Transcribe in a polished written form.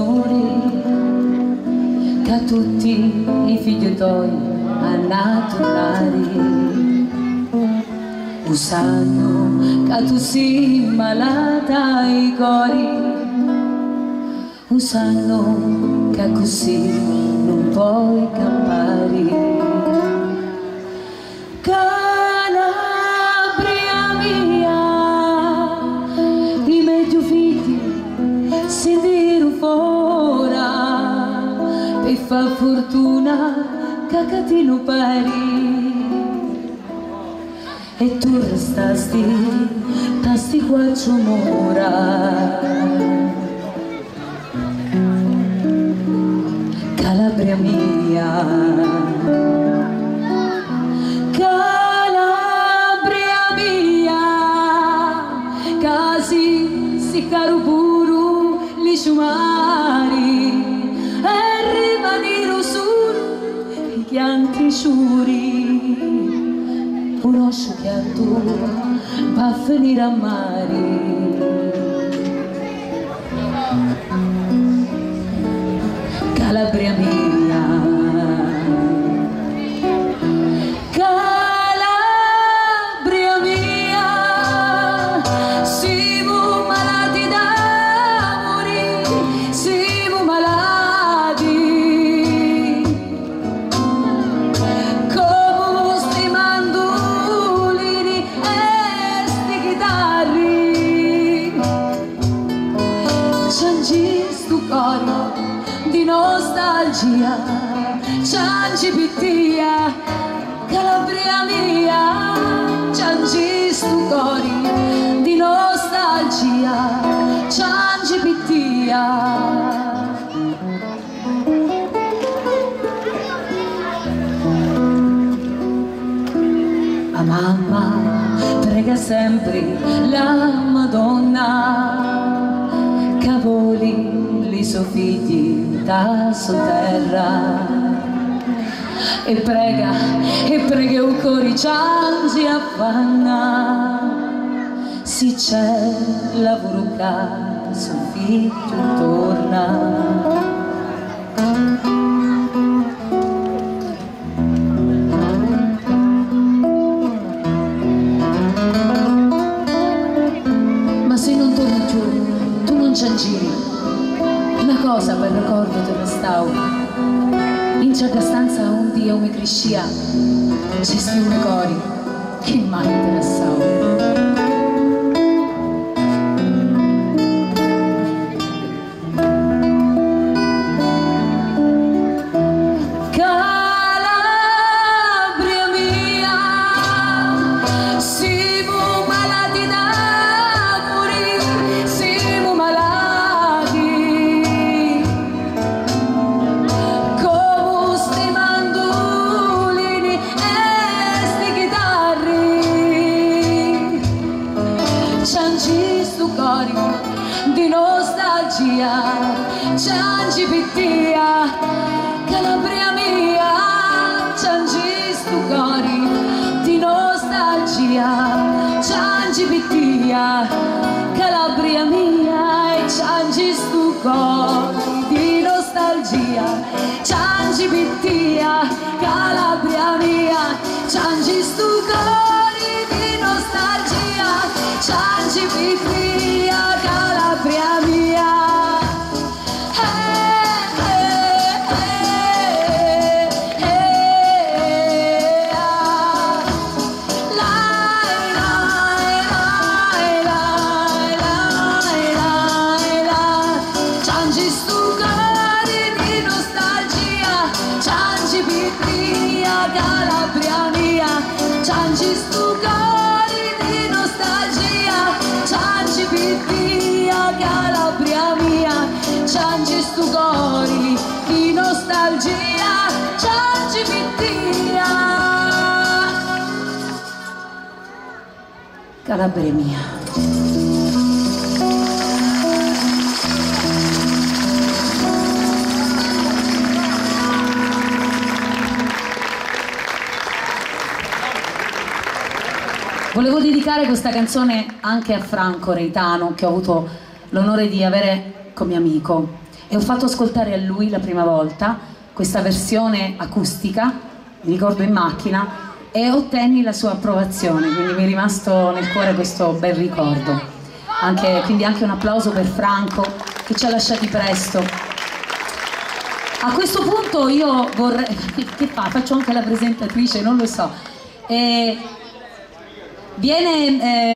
signori, che tutti i figli tuoi hanno tornare, sanno che tu sei malata i cori, sanno che così non puoi campare. Calabria mia, i miei figli si dirono fuori per far fortuna che ti non pari. E tu restasti qua mura. Calabria mia, Calabria mia, casi si caruburu li sciumari e rimanero sul i chianti sciuri. Conosco che a tu va a finire a mare. Calabria mia, Calabria mia, siamo malati d'amore, siamo malati. Come sti mandolini e sti chitarri, c'è sto coro di nostalgia, c'angi pittia, Calabria mia, c'angi stu cori di nostalgia, c'angi pittia. A mamma prega sempre la Madonna, cavoli li suoi figli da sotterra, e prega un cori c'angi affanna, si c'è lavoro che suo figlio torna. Ma se non torni più, tu non ci giri. Una cosa per ricordo ti restauro. In certa stanza un dia mi crescia, ci scrive cori che mai interessavo. Di nostalgia, c'angi pittia, Calabria mia, c'angi stu cori di nostalgia, c'angi pittia, Calabria mia, e c'angi stu cori di nostalgia, c'angi pittia, Calabria mia, c'angi stu cori di nostalgia, c'angi pittia, Calabria mia. C'angi stu cori di nostalgia, c'angi pittia, Calabria mia, c'angi stu cori di nostalgia, c'angi pittia, Calabria mia, c'angi stu cori di nostalgia, c'angi pittia, Calabria mia. Volevo dedicare questa canzone anche a Franco Reitano, che ho avuto l'onore di avere come amico. e ho fatto ascoltare a lui la prima volta questa versione acustica, mi ricordo in macchina, e ottenni la sua approvazione, quindi mi è rimasto nel cuore questo bel ricordo. Quindi anche un applauso per Franco che ci ha lasciati presto. A questo punto io vorrei... Che fa? Faccio anche la presentatrice, non lo so. Viene...